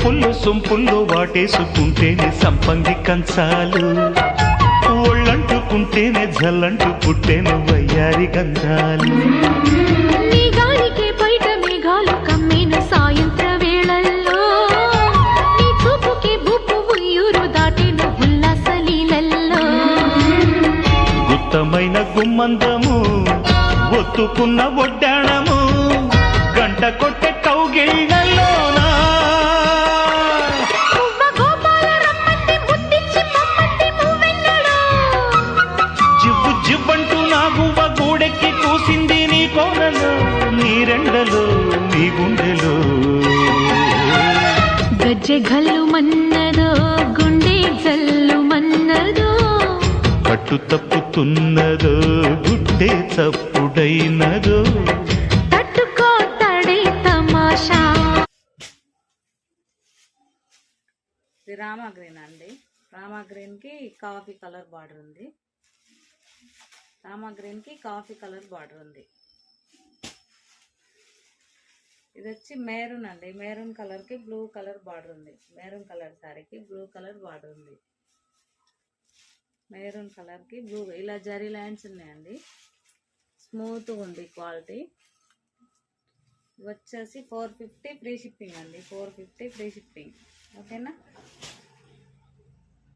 వంపుల్లో సొంపుల్లో వాటేసుకుంటేనే సంపంగి కంచాలు, ఒళ్ళంటుకుంటేనే జల్లంటు పుట్టేను వయ్యారి గంధాలు. నీ గాలికే బయట మేఘాలు కమ్మేను సాయంత్ర వేళల్లో, నీ చూపుకే బుప్పు ఉయ్యూరు దాటేను ఉల్లాస లీలల్లో. గుత్తమైన గుమ్మందము ఒత్తుకున్న ఒడ్డాణము గంట కొట్టే కౌగిళ్ళలోనా జివ్వు జివ్వంటూ నా గువ్వ గూడెక్కి కూసింది నీ కోనలో, నీ రెండలో నీ గుండెలో. గజ్జె గల్లు మన్నదో గుండె జల్లు మన్నదో, పట్టు తప్పుతున్నదో గుడ్డే చప్పుడైనదో. తట్టుకో తడే తమాషా. ఇది రామా గ్రీన్ అండి. రామా గ్రీన్కి కాఫీ కలర్ బార్డర్ ఉంది. రామా గ్రీన్కి కాఫీ కలర్ బార్డర్ ఉంది. ఇది వచ్చి మెరూన్ అండి. మెరూన్ కలర్కి బ్లూ కలర్ బార్డర్ ఉంది. మెరూన్ కలర్ శారీకి బ్లూ కలర్ బార్డర్ ఉంది. మెరూన్ కలర్కి బ్లూ ఇలా జరీ లైన్స్ ఉన్నాయండి. స్మూత్గా ఉంది క్వాలిటీ. వచ్చేసి 450 ఫ్రీ షిప్పింగ్ అండి. 450 ఫ్రీ షిప్పింగ్. ఓకేనా.